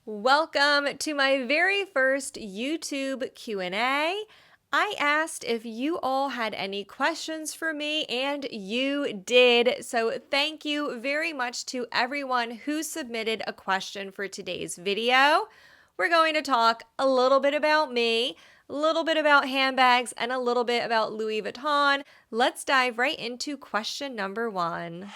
Welcome to my very first YouTube Q&A. I asked if you all had any questions for me, and you did. So thank you very much to everyone who submitted a question for today's video. We're going to talk a little bit about me, a little bit about handbags, and a little bit about Louis Vuitton. Let's dive right into question number one.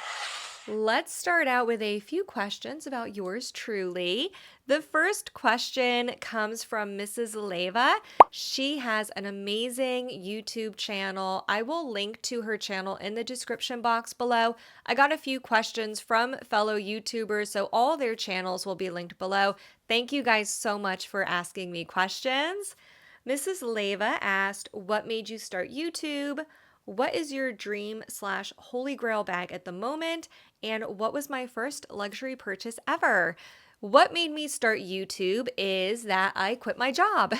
Let's start out with a few questions about yours truly. The first question comes from Mrs. Leyva. She has an amazing YouTube channel. I will link to her channel in the description box below. I got a few questions from fellow YouTubers, so all their channels will be linked below. Thank you guys so much for asking me questions. Mrs. Leyva asked, what made you start YouTube? What is your dream/holy grail bag at the moment? And what was my first luxury purchase ever? What made me start YouTube is that I quit my job.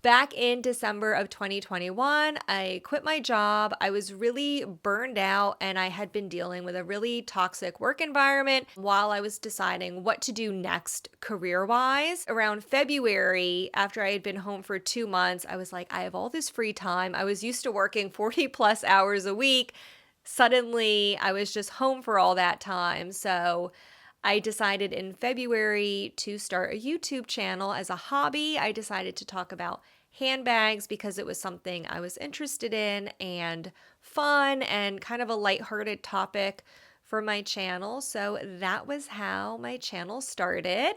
Back in December of 2021, I quit my job. I was really burned out and I had been dealing with a really toxic work environment while I was deciding what to do next career-wise. Around February, after I had been home for 2 months, I was like, I have all this free time. I was used to working 40 plus hours a week. Suddenly, I was just home for all that time. So I decided in February to start a YouTube channel as a hobby. I decided to talk about handbags because it was something I was interested in and fun and kind of a lighthearted topic for my channel. So that was how my channel started.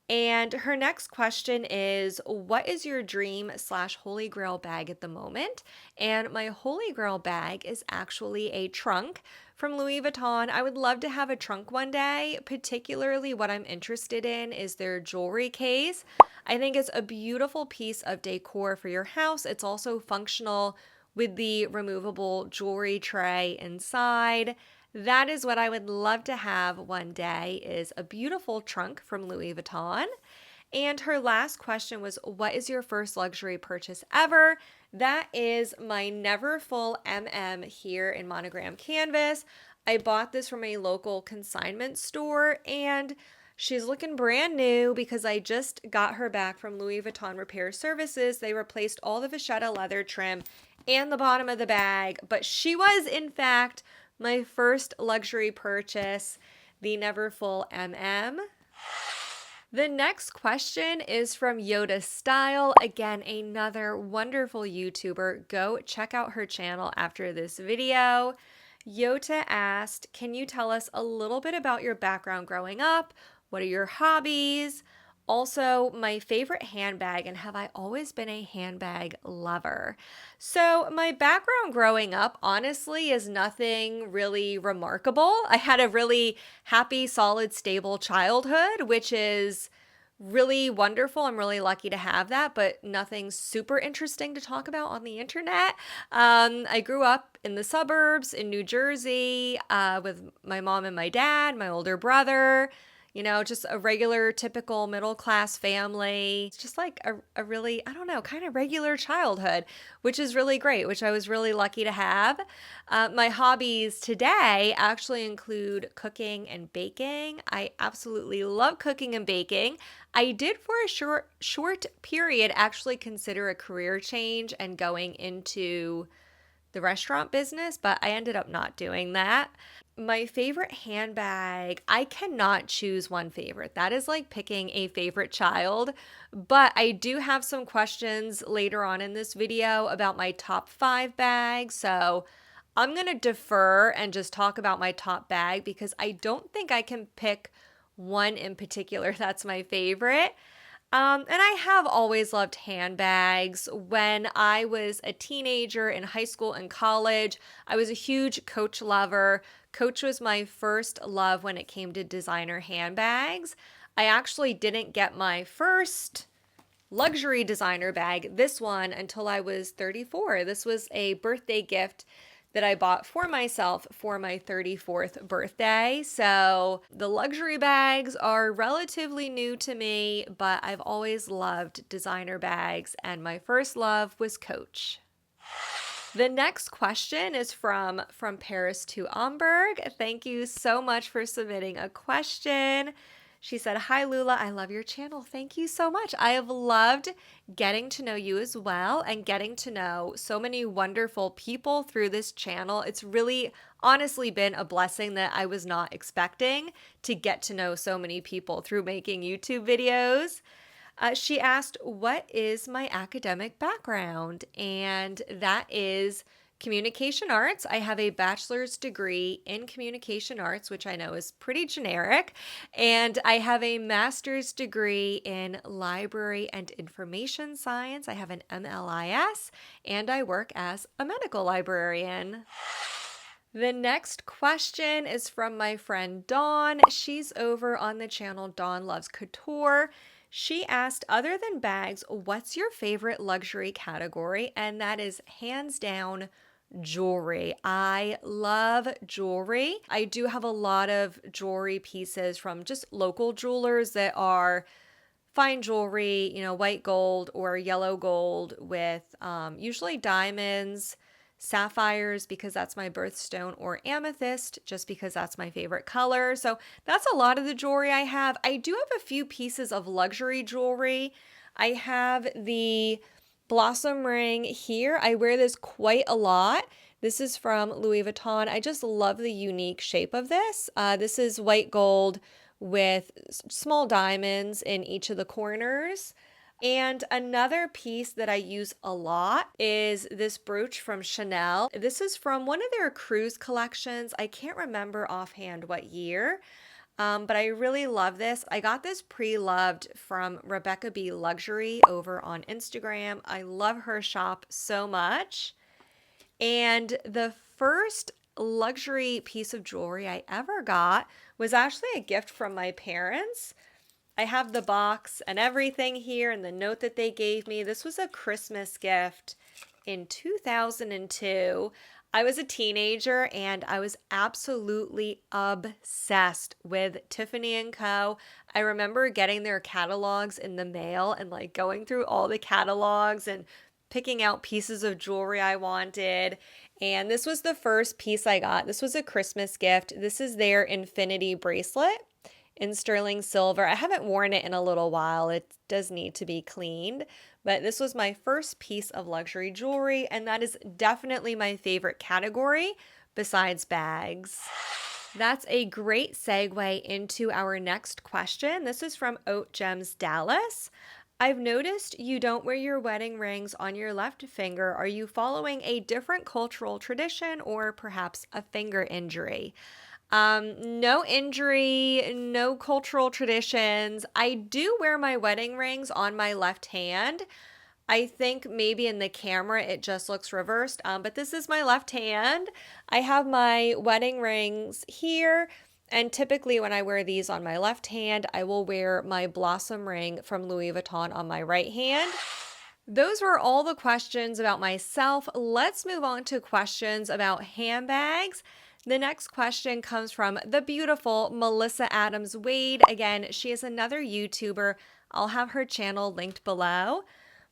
And her next question is, what is your dream/holy grail bag at the moment? And my holy grail bag is actually a trunk from Louis Vuitton. I would love to have a trunk one day. Particularly what I'm interested in is their jewelry case. I think it's a beautiful piece of decor for your house. It's also functional with the removable jewelry tray inside. That is what I would love to have one day, is a beautiful trunk from Louis Vuitton. And her last question was, what is your first luxury purchase ever? That is my Neverfull MM here in monogram canvas. I bought this from a local consignment store and she's looking brand new because I just got her back from Louis Vuitton Repair Services. They replaced all the vachetta leather trim and the bottom of the bag, but she was in fact my first luxury purchase, the Neverfull MM. The next question is from Yota Style. Again, another wonderful YouTuber. Go check out her channel after this video. Yota asked, can you tell us a little bit about your background growing up? What are your hobbies? Also, my favorite handbag, and have I always been a handbag lover? So my background growing up, honestly, is nothing really remarkable. I had a really happy, solid, stable childhood, which is really wonderful. I'm really lucky to have that, but nothing super interesting to talk about on the internet. I grew up in the suburbs in New Jersey with my mom and my dad, my older brother. You know, just a regular, typical middle-class family. It's just like a really, I don't know, kind of regular childhood, which is really great, which I was really lucky to have. My hobbies today actually include cooking and baking. I absolutely love cooking and baking. I did for a short period actually consider a career change and going into the restaurant business, but I ended up not doing that. My favorite handbag, I cannot choose one favorite. That is like picking a favorite child, but I do have some questions later on in this video about my top 5 bags. So I'm going to defer and just talk about my top bag because I don't think I can pick one in particular that's my favorite. And I have always loved handbags. When I was a teenager in high school and college, I was a huge Coach lover. Coach was my first love when it came to designer handbags. I actually didn't get my first luxury designer bag, this one, until I was 34. This was a birthday gift that I bought for myself for my 34th birthday. So the luxury bags are relatively new to me, but I've always loved designer bags, and my first love was Coach. The next question is from Paris to Amberg. Thank you so much for submitting a question. She said, "Hi Lula, I love your channel." Thank you so much. I have loved getting to know you as well and getting to know so many wonderful people through this channel. It's really honestly been a blessing that I was not expecting to get to know so many people through making YouTube videos. She asked, "What is my academic background?" And that is communication arts. I have a bachelor's degree in communication arts, which I know is pretty generic. And I have a master's degree in library and information science. I have an MLIS, and I work as a medical librarian. The next question is from my friend Dawn. She's over on the channel Dawn Loves Couture. She asked, other than bags, what's your favorite luxury category? And that is hands down jewelry. I love jewelry. I do have a lot of jewelry pieces from just local jewelers that are fine jewelry, white gold or yellow gold with usually diamonds, sapphires because that's my birthstone, or amethyst just because that's my favorite color. So that's a lot of the jewelry I have. I do have a few pieces of luxury jewelry. I have the blossom ring here. I wear this quite a lot. This is from Louis Vuitton. I just love the unique shape of this. This is white gold with small diamonds in each of the corners. And another piece that I use a lot is this brooch from Chanel. This is from one of their cruise collections. I can't remember offhand what year, but I really love this. I got this pre-loved from Rebecca B. Luxury over on Instagram. I love her shop so much. And the first luxury piece of jewelry I ever got was actually a gift from my parents. I have the box and everything here and the note that they gave me. This was a Christmas gift in 2002. I was a teenager and I was absolutely obsessed with Tiffany & Co. I remember getting their catalogs in the mail and like going through all the catalogs and picking out pieces of jewelry I wanted. And this was the first piece I got. This was a Christmas gift. This is their infinity bracelet in sterling silver. I haven't worn it in a little while. It does need to be cleaned, but this was my first piece of luxury jewelry, and that is definitely my favorite category besides bags. That's a great segue into our next question. This is from Oat Gems Dallas. I've noticed you don't wear your wedding rings on your left finger. Are you following a different cultural tradition or perhaps a finger injury? No injury, no cultural traditions. I do wear my wedding rings on my left hand. I think maybe in the camera it just looks reversed, but this is my left hand. I have my wedding rings here, and typically when I wear these on my left hand, I will wear my blossom ring from Louis Vuitton on my right hand. Those were all the questions about myself. Let's move on to questions about handbags. The next question comes from the beautiful Melissa Adams Wade. Again, she is another YouTuber. I'll have her channel linked below.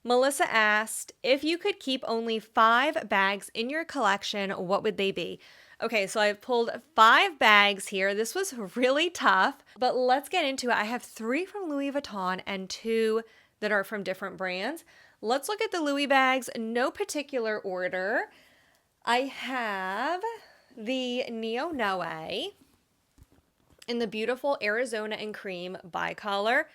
Melissa asked, if you could keep only 5 bags in your collection, what would they be? Okay, so I've pulled 5 bags here. This was really tough, but let's get into it. I have 3 from Louis Vuitton and 2 that are from different brands. Let's look at the Louis bags, no particular order. I have the Neo Noe in the beautiful Arizona and cream bicolor.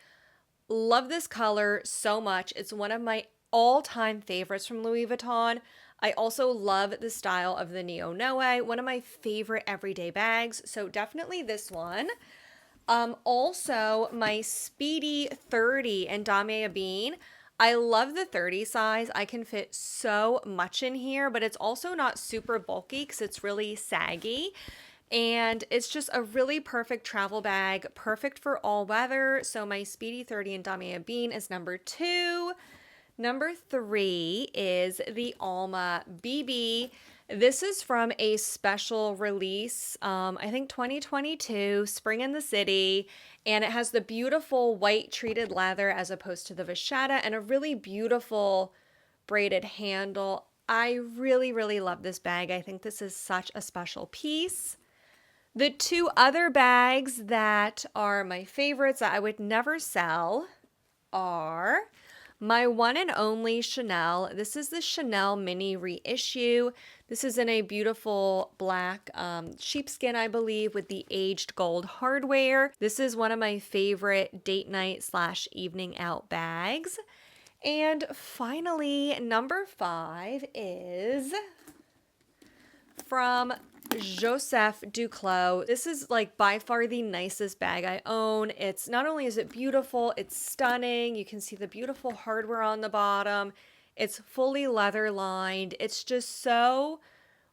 Love this color so much. It's one of my all-time favorites from Louis Vuitton. I also love the style of the Neo Noe, one of my favorite everyday bags. So definitely this one. Also my Speedy 30 in Damier Ebene. I love the 30 size. I can fit so much in here, but it's also not super bulky because it's really saggy. And it's just a really perfect travel bag, perfect for all weather. So my Speedy 30 in Damier Ebene is number 2. Number 3 is the Alma BB. This is from a special release, I think 2022, Spring in the City, and it has the beautiful white treated leather as opposed to the vachetta and a really beautiful braided handle. I really, really love this bag. I think this is such a special piece. The two other bags that are my favorites that I would never sell are my one and only Chanel. This is the Chanel mini reissue. This is in a beautiful black sheepskin, I believe, with the aged gold hardware. This is one of my favorite date night / evening out bags. And finally, number 5 is from Joseph Duclos. This is like by far the nicest bag I own. It's not only is it beautiful, it's stunning. You can see the beautiful hardware on the bottom. It's fully leather lined. It's just so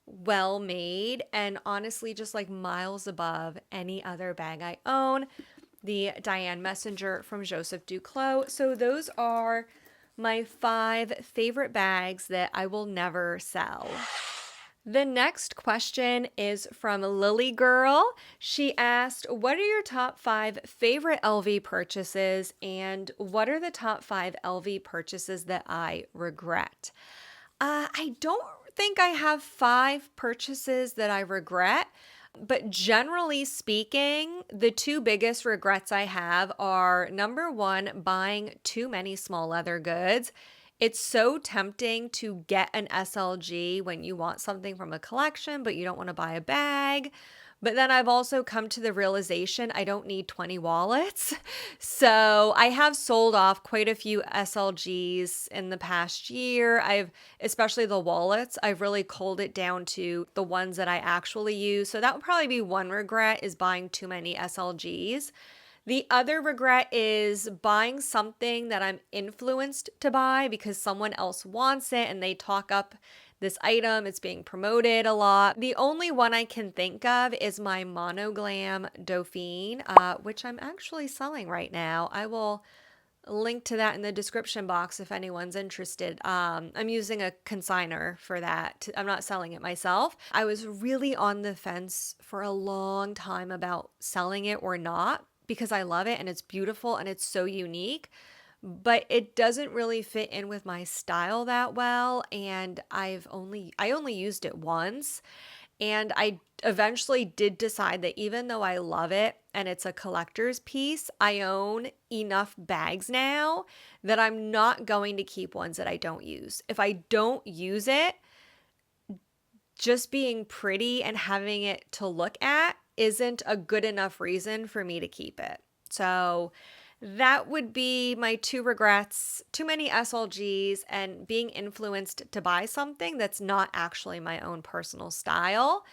well made and honestly just like miles above any other bag I own. The Diane Messenger from Joseph Duclos. So those are my 5 favorite bags that I will never sell. The next question is from Lily Girl. She asked, what are your top 5 favorite LV purchases and what are the top 5 LV purchases that I regret? I don't think I have 5 purchases that I regret, but generally speaking, the 2 biggest regrets I have are number 1, buying too many small leather goods. It's so tempting to get an SLG when you want something from a collection, but you don't want to buy a bag. But then I've also come to the realization I don't need 20 wallets. So I have sold off quite a few SLGs in the past year. Especially the wallets, I've really culled it down to the ones that I actually use. So that would probably be one regret, is buying too many SLGs. The other regret is buying something that I'm influenced to buy because someone else wants it and they talk up this item. It's being promoted a lot. The only one I can think of is my monoglam dauphine, which I'm actually selling right now. I will link to that in the description box if anyone's interested. I'm using a consignor for that. I'm not selling it myself. I was really on the fence for a long time about selling it or not because I love it and it's beautiful and it's so unique, but it doesn't really fit in with my style that well. And I only used it once. And I eventually did decide that even though I love it and it's a collector's piece, I own enough bags now that I'm not going to keep ones that I don't use. If I don't use it, just being pretty and having it to look at isn't a good enough reason for me to keep it. So that would be my 2 regrets: too many SLGs and being influenced to buy something that's not actually my own personal style.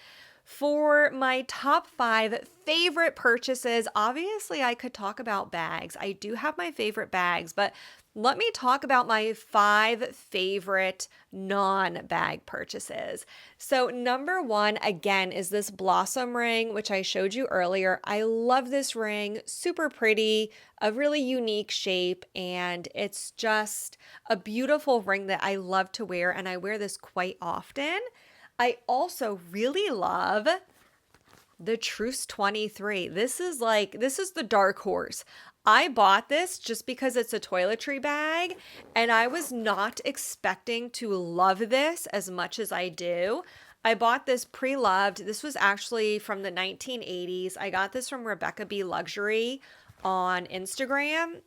For my top 5 favorite purchases, obviously I could talk about bags. I do have my favorite bags, but let me talk about my 5 favorite non-bag purchases. So number 1, again, is this blossom ring, which I showed you earlier. I love this ring, super pretty, a really unique shape, and it's just a beautiful ring that I love to wear, and I wear this quite often. I also really love the Truce 23. This is the dark horse. I bought this just because it's a toiletry bag, and I was not expecting to love this as much as I do. I bought this pre-loved. This was actually from the 1980s. I got this from Rebecca B. Luxury on Instagram.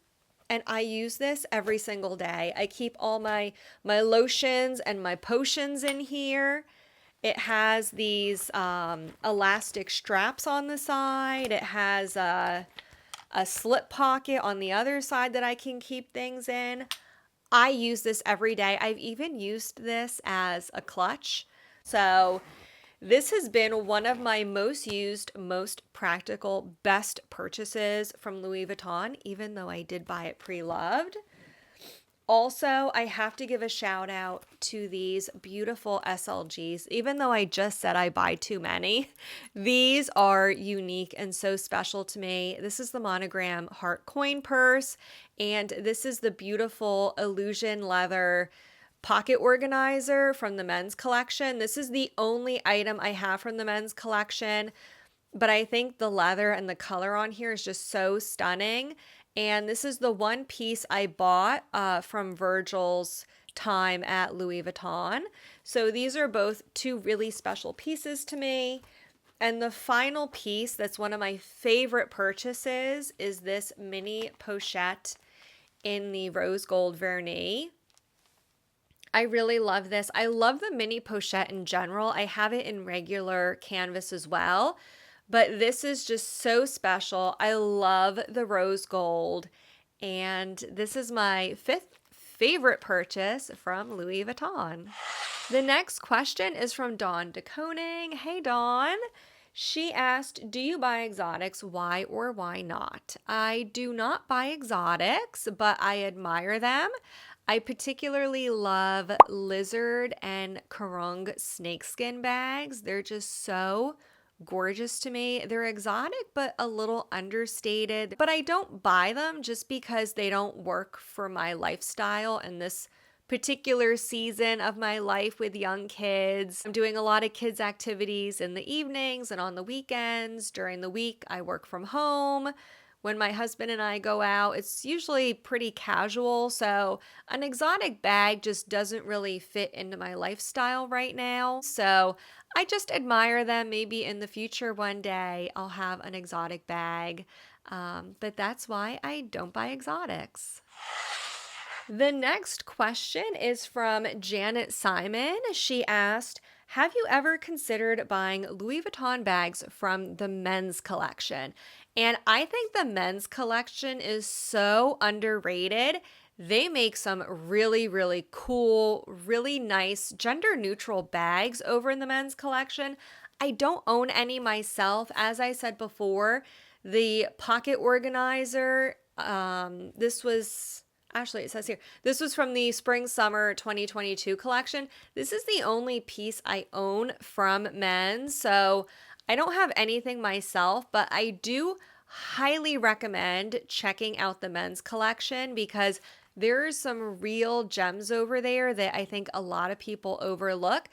And I use this every single day. I keep all my lotions and my potions in here. It has these elastic straps on the side. It has a slip pocket on the other side that I can keep things in. I use this every day. I've even used this as a clutch. So this has been one of my most used, most practical, best purchases from Louis Vuitton, even though I did buy it pre-loved. Also, I have to give a shout out to these beautiful SLGs. Even though I just said I buy too many, these are unique and so special to me. This is the monogram heart coin purse, and this is the beautiful illusion leather pocket organizer from the men's collection. This is the only item I have from the men's collection, but I think the leather and the color on here is just so stunning. And this is the one piece I bought from Virgil's time at Louis Vuitton. So these are both 2 really special pieces to me. And the final piece that's one of my favorite purchases is this mini pochette in the rose gold vernis. I really love this. I love the mini pochette in general. I have it in regular canvas as well, but this is just so special. I love the rose gold, and this is my 5th favorite purchase from Louis Vuitton. The next question is from Dawn DeConing. Hey, Dawn. She asked, do you buy exotics? Why or why not? I do not buy exotics, but I admire them. I particularly love lizard and karung snakeskin bags. They're just so gorgeous to me. They're exotic, but a little understated. But I don't buy them just because they don't work for my lifestyle and this particular season of my life with young kids. I'm doing a lot of kids activities in the evenings and on the weekends. During the week, I work from home. When my husband and I go out, it's usually pretty casual, so an exotic bag just doesn't really fit into my lifestyle right now. So I just admire them. Maybe in the future one day I'll have an exotic bag, but that's why I don't buy exotics. The next question is from Janet Simon. She asked, have you ever considered buying Louis Vuitton bags from the men's collection? And I think the men's collection is so underrated. They make some really, really cool, really nice gender neutral bags over in the men's collection. I don't own any myself. As I said before, the pocket organizer, Actually, it says here, this was from the Spring-Summer 2022 collection. This is the only piece I own from men's, so I don't have anything myself, but I do highly recommend checking out the men's collection because there's some real gems over there that I think a lot of people overlook.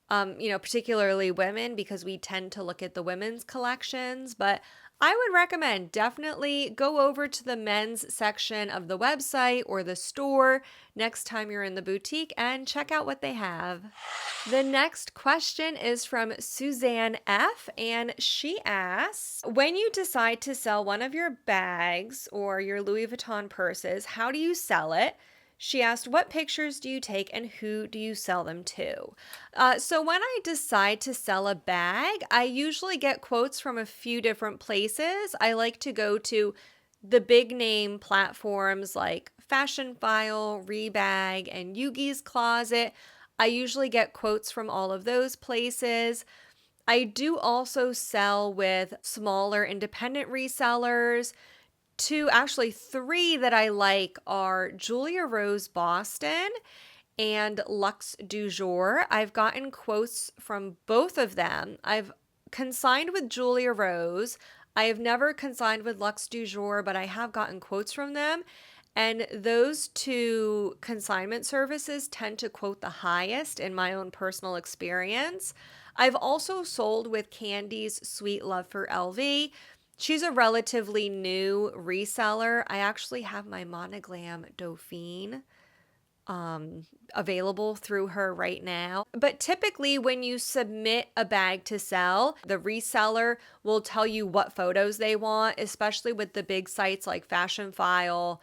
Particularly women, because we tend to look at the women's collections, but I would recommend definitely go over to the men's section of the website or the store next time you're in the boutique and check out what they have. The next question is from Suzanne F. and she asks, when you decide to sell one of your bags or your Louis Vuitton purses, how do you sell it? She asked, what pictures do you take and who do you sell them to? So when I decide to sell a bag, I usually get quotes from a few different places. I like to go to the big name platforms like Fashionphile, Rebag, and Yugi's Closet. I usually get quotes from all of those places. I do also sell with smaller independent resellers. Three that I like are Julia Rose Boston and Luxe du Jour. I've gotten quotes from both of them. I've consigned with Julia Rose. I have never consigned with Luxe du Jour, but I have gotten quotes from them. And those two consignment services tend to quote the highest in my own personal experience. I've also sold with Candi's Sweet Love for LV. She's a relatively new reseller. I actually have my monoglam dauphine available through her right now. But typically when you submit a bag to sell, the reseller will tell you what photos they want, especially with the big sites like Fashionphile,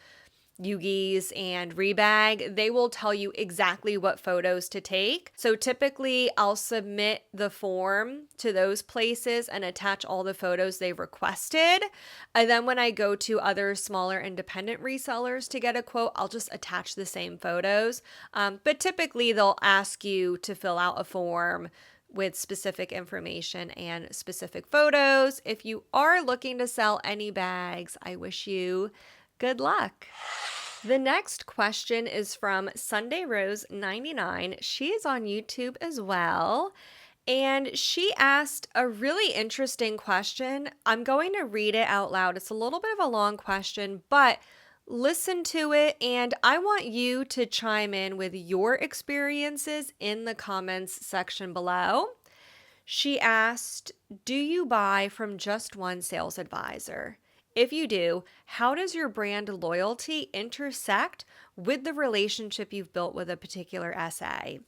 Yugi's, and Rebag. They will tell you exactly what photos to take. So typically I'll submit the form to those places and attach all the photos they requested. And then when I go to other smaller independent resellers to get a quote, I'll just attach the same photos. But typically they'll ask you to fill out a form with specific information and specific photos. If you are looking to sell any bags, I wish you good luck. The next question is from Sunday Rose 99. She is on YouTube as well. And she asked a really interesting question. I'm going to read it out loud. It's a little bit of a long question, but listen to it. And I want you to chime in with your experiences in the comments section below. She asked, do you buy from just one sales advisor? If you do, how does your brand loyalty intersect with the relationship you've built with a particular SA?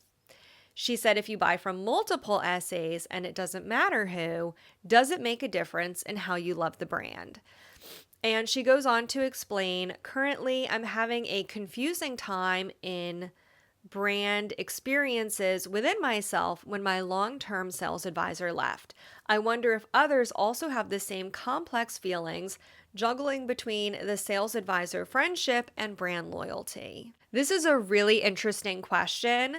She said if you buy from multiple SAs and it doesn't matter who, does it make a difference in how you love the brand? And she goes on to explain, currently I'm having a confusing time in brand experiences within myself when my long-term sales advisor left. I wonder if others also have the same complex feelings, juggling between the sales advisor friendship and brand loyalty. This is a really interesting question.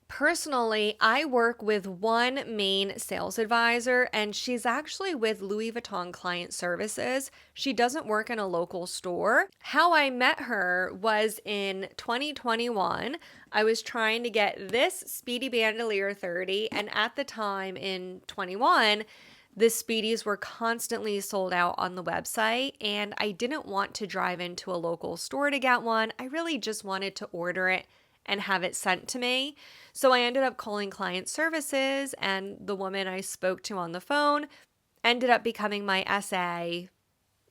Personally, I work with one main sales advisor, and she's actually with Louis Vuitton Client Services. She doesn't work in a local store. How I met her was in 2021. I was trying to get this Speedy Bandolier 30, and at the time in 21, the Speedies were constantly sold out on the website, and I didn't want to drive into a local store to get one. I really just wanted to order it and have it sent to me. So I ended up calling client services, and the woman I spoke to on the phone ended up becoming my SA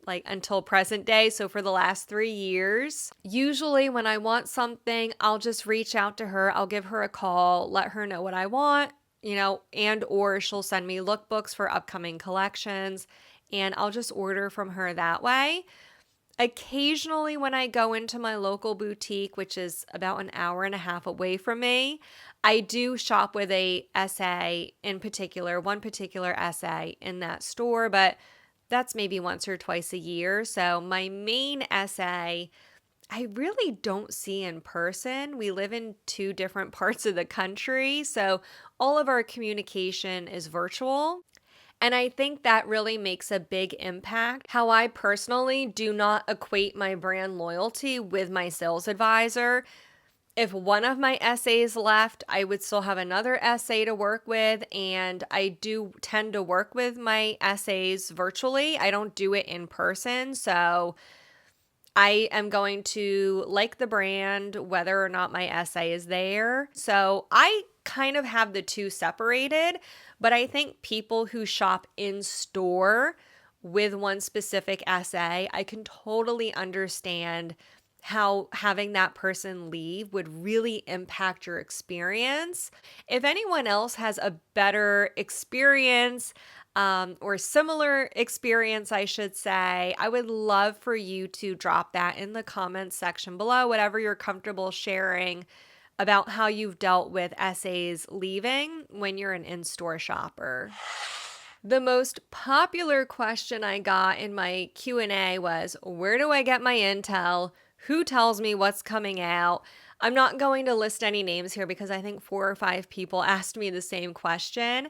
until present day. So for the last 3 years, usually when I want something, I'll just reach out to her. I'll give her a call, let her know what I want, and or she'll send me lookbooks for upcoming collections, and I'll just order from her that way. Occasionally when I go into my local boutique, which is about an hour and a half away from me, I do shop with a SA in particular, one particular SA in that store, but that's maybe once or twice a year. So my main SA, I really don't see in person. We live in 2 different parts of the country, so all of our communication is virtual. And I think that really makes a big impact. How I personally do not equate my brand loyalty with my sales advisor. If one of my SAs left, I would still have another SA to work with, and I do tend to work with my SAs virtually. I don't do it in person, so I am going to like the brand whether or not my SA is there. So I kind of have the 2 separated, but I think people who shop in store with one specific SA, I can totally understand how having that person leave would really impact your experience. If anyone else has a better experience, or similar experience, I should say, I would love for you to drop that in the comments section below, whatever you're comfortable sharing about how you've dealt with SAs leaving when you're an in-store shopper. The most popular question I got in my Q&A was, where do I get my intel? Who tells me what's coming out? I'm not going to list any names here because I think 4 or 5 people asked me the same question.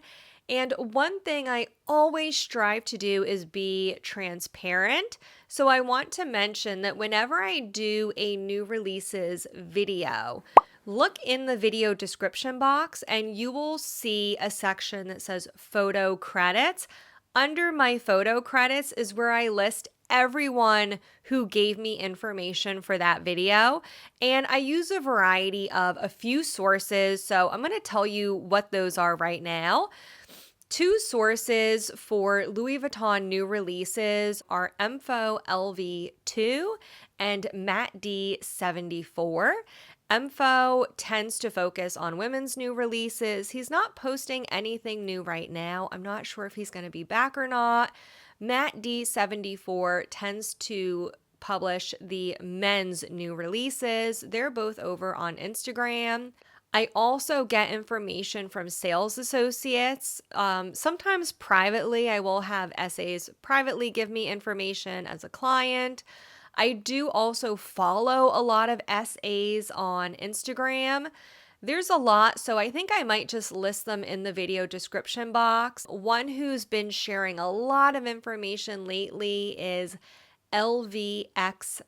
And one thing I always strive to do is be transparent. So I want to mention that whenever I do a new releases video, look in the video description box and you will see a section that says photo credits. Under my photo credits is where I list everyone who gave me information for that video. And I use a variety of a few sources. So I'm going to tell you what those are right now. 2 sources for Louis Vuitton new releases are Info LV2 and Matt D74. Info tends to focus on women's new releases. He's not posting anything new right now. I'm not sure if he's going to be back or not. Matt D74 tends to publish the men's new releases. They're both over on Instagram. I also get information from sales associates. Sometimes privately, I will have SAs privately give me information as a client. I do also follow a lot of SAs on Instagram. There's a lot, so I think I might just list them in the video description box. One who's been sharing a lot of information lately is lvxval.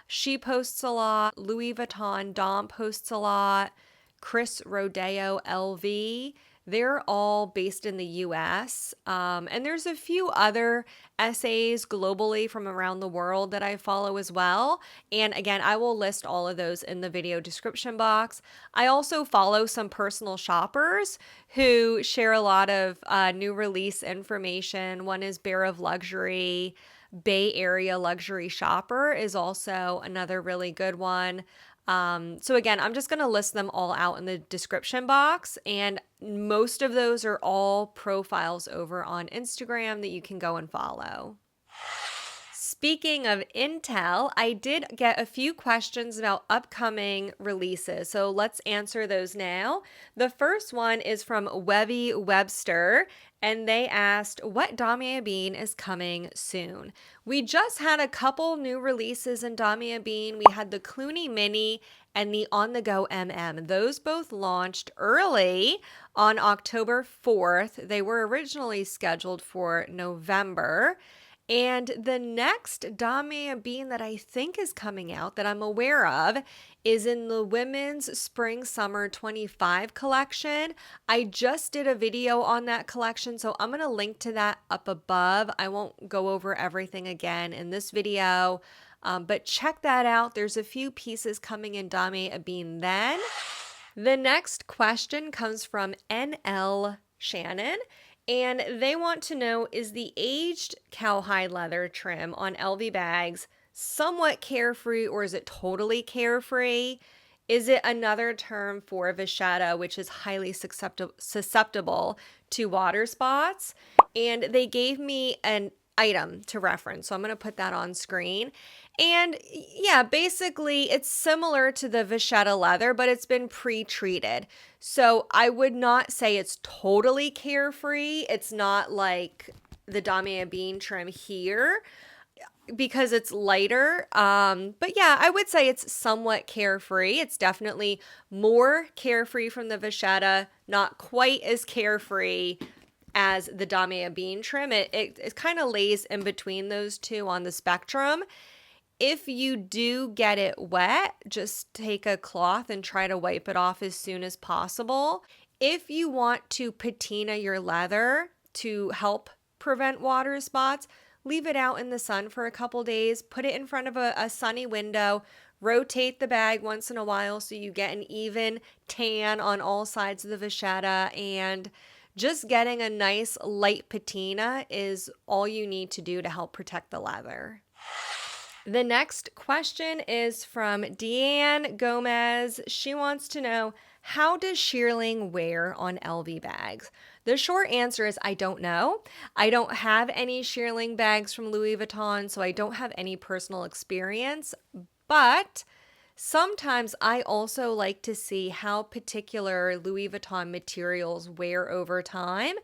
She posts a lot. Louis Vuitton Dom posts a lot. chrosrodeolv. They're all based in the US. And there's a few other SAs globally from around the world that I follow as well. And again, I will list all of those in the video description box. I also follow some personal shoppers who share a lot of new release information. One is bayarealuxuryshopperr is also another really good one. So again, I'm just going to list them all out in the description box, and most of those are all profiles over on Instagram that you can go and follow. Speaking of intel, I did get a few questions about upcoming releases, so let's answer those now. The first one is from Webby Webster, and they asked, what Damier Ebene is coming soon? We just had a couple new releases in Damier Ebene. We had the Clooney Mini and the On The Go MM. Those both launched early on October 4th. They were originally scheduled for November. And the next Damier Ebene that I think is coming out that I'm aware of is in the women's spring summer 25 collection. I just did a video on that collection, so I'm going to link to that up above. I won't go over everything again in this video, but check that out. There's a few pieces coming in Damier Ebene then. The next question comes from NL Shannon. And they want to know, is the aged cowhide leather trim on LV bags somewhat carefree, or is it totally carefree? Is it another term for vachetta, which is highly susceptible to water spots? And they gave me an item to reference, so I'm going to put that on screen. And yeah, basically it's similar to the vachetta leather, but it's been pre-treated. So I would not say it's totally carefree. It's not like the Damier Ebene trim here because it's lighter. But yeah, I would say it's somewhat carefree. It's definitely more carefree from the vachetta, not quite as carefree as the Damier Ebene trim. It kind of lays in between those two on the spectrum. If you do get it wet, just take a cloth and try to wipe it off as soon as possible. If you want to patina your leather to help prevent water spots, leave it out in the sun for a couple days, put it in front of a sunny window, rotate the bag once in a while so you get an even tan on all sides of the vachetta, and just getting a nice light patina is all you need to do to help protect the leather. The next question is from Deanne Gomez. She wants to know, how does shearling wear on LV bags? The short answer is I don't know. I don't have any shearling bags from Louis Vuitton, so I don't have any personal experience, but sometimes I also like to see how particular Louis Vuitton materials wear over time.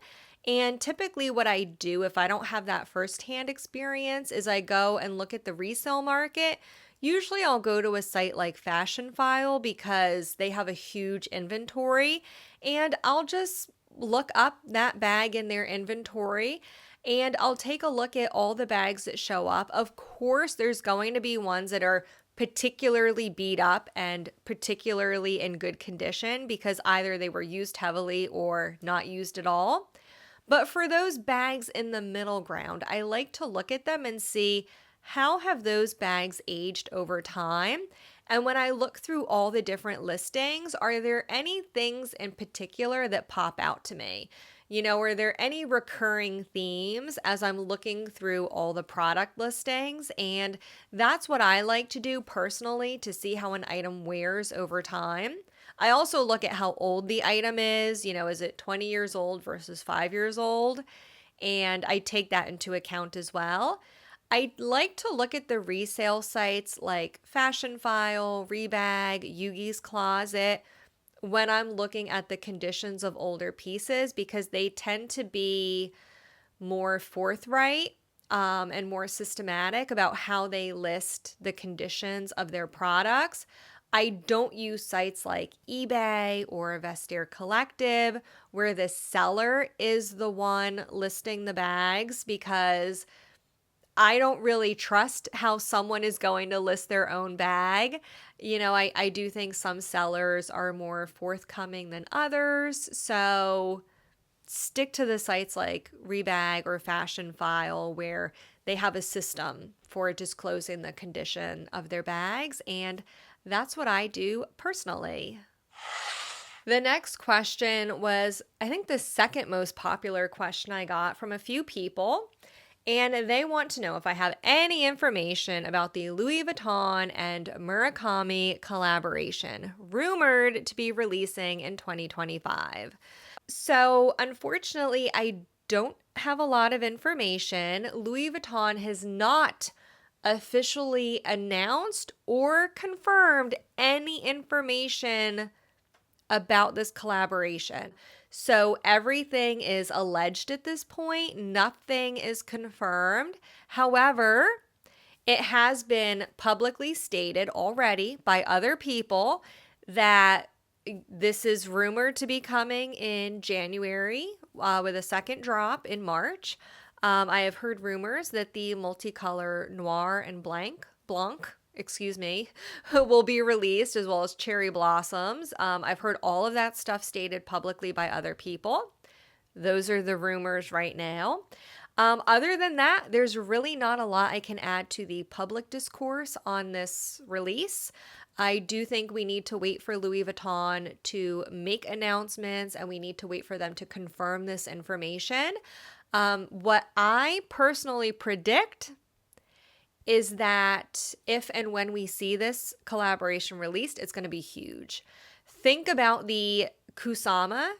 And typically what I do if I don't have that firsthand experience is I go and look at the resale market. Usually I'll go to a site like Fashionphile because they have a huge inventory, and I'll just look up that bag in their inventory and I'll take a look at all the bags that show up. Of course, there's going to be ones that are particularly beat up and particularly in good condition because either they were used heavily or not used at all. But for those bags in the middle ground, I like to look at them and see how have those bags aged over time. And when I look through all the different listings, are there any things in particular that pop out to me? You know, are there any recurring themes as I'm looking through all the product listings? And that's what I like to do personally to see how an item wears over time. I also look at how old the item is. You know, is it 20 years old versus 5 years old? And I take that into account as well. I like to look at the resale sites like Fashionphile, Rebag, Yugi's Closet when I'm looking at the conditions of older pieces because they tend to be more forthright and more systematic about how they list the conditions of their products. I don't use sites like eBay or Vestiaire Collective where the seller is the one listing the bags because I don't really trust how someone is going to list their own bag. You know, I do think some sellers are more forthcoming than others. So stick to the sites like Rebag or Fashionphile where they have a system for disclosing the condition of their bags, and that's what I do personally. The next question was, I think, the second most popular question I got from a few people. And they want to know if I have any information about the Louis Vuitton and Murakami collaboration, rumored to be releasing in 2025. So, unfortunately, I don't have a lot of information. Louis Vuitton has not officially announced or confirmed any information about this collaboration. So everything is alleged at this point. Nothing is confirmed. However, it has been publicly stated already by other people that this is rumored to be coming in January with a second drop in March. I have heard rumors that the multicolor noir and blanc, will be released, as well as cherry blossoms. I've heard all of that stuff stated publicly by other people. Those are the rumors right now. Other than that, there's really not a lot I can add to the public discourse on this release. I do think we need to wait for Louis Vuitton to make announcements, and we need to wait for them to confirm this information. What I personally predict is that if and when we see this collaboration released, it's going to be huge. Think about the Kusama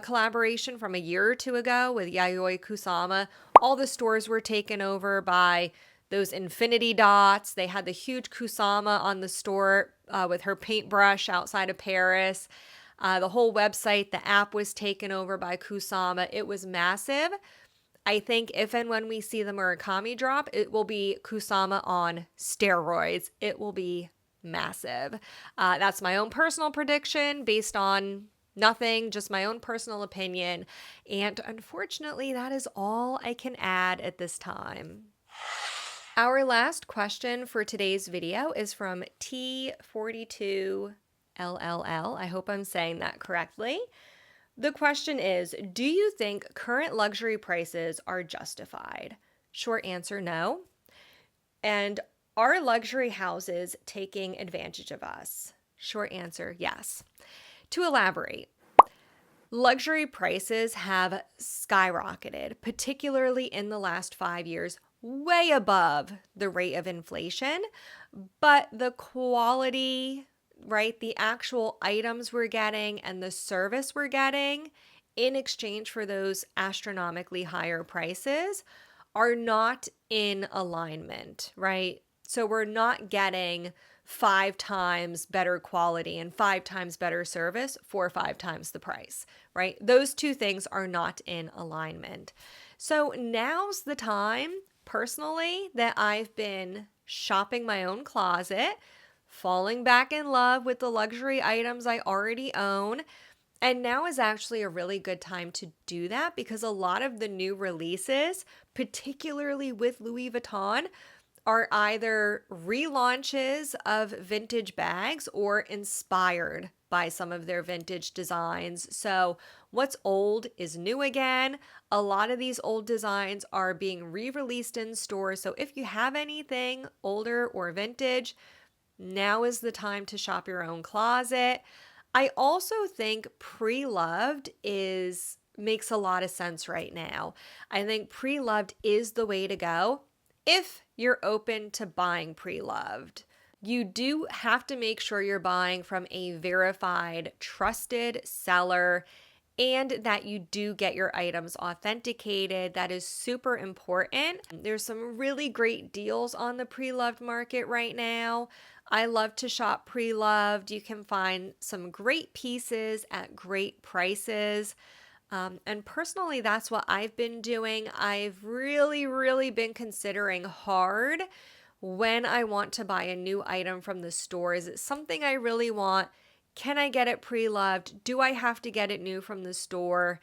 collaboration from a year or two ago with Yayoi Kusama. All the stores were taken over by those infinity dots. They had the huge Kusama on the store with her paintbrush outside of Paris. The whole website, the app was taken over by Kusama. It was massive. I think if and when we see the Murakami drop, it will be Kusama on steroids. It will be massive. That's my own personal prediction based on nothing, just my own personal opinion. And unfortunately, that is all I can add at this time. Our last question for today's video is from T42LLL. I hope I'm saying that correctly. The question is, do you think current luxury prices are justified? Short answer, no. And are luxury houses taking advantage of us? Short answer, yes. To elaborate, luxury prices have skyrocketed, particularly in the last 5 years, way above the rate of inflation, but the quality, right, the actual items we're getting and the service we're getting in exchange for those astronomically higher prices are not in alignment, right? So we're not getting 5 times better quality and 5 times better service for 5 times the price, right? Those two things are not in alignment. So now's the time, personally, that I've been shopping my own closet, falling back in love with the luxury items I already own. And now is actually a really good time to do that because a lot of the new releases, particularly with Louis Vuitton, are either relaunches of vintage bags or inspired by some of their vintage designs. So what's old is new again. A lot of these old designs are being re-released in stores. So if you have anything older or vintage, now is the time to shop your own closet. I also think pre-loved makes a lot of sense right now. I think pre-loved is the way to go if you're open to buying pre-loved. You do have to make sure you're buying from a verified, trusted seller and that you do get your items authenticated. That is super important. There's some really great deals on the pre-loved market right now. I love to shop pre-loved. You can find some great pieces at great prices. And personally, that's what I've been doing. I've really been considering hard when I want to buy a new item from the store. Is it something I really want? Can I get it pre-loved? Do I have to get it new from the store?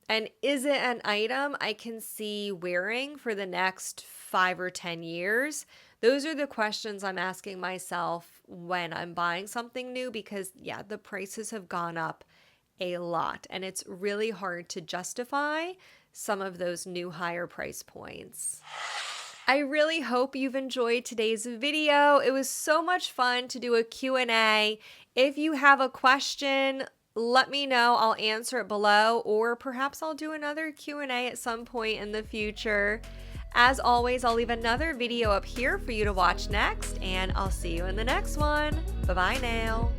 And is it an item I can see wearing for the next 5 or 10 years? Those are the questions I'm asking myself when I'm buying something new because, yeah, the prices have gone up a lot and it's really hard to justify some of those new higher price points. I really hope you've enjoyed today's video. It was so much fun to do a Q&A. If you have a question, let me know. I'll answer it below, or perhaps I'll do another Q&A at some point in the future. As always, I'll leave another video up here for you to watch next, and I'll see you in the next one. Bye-bye now.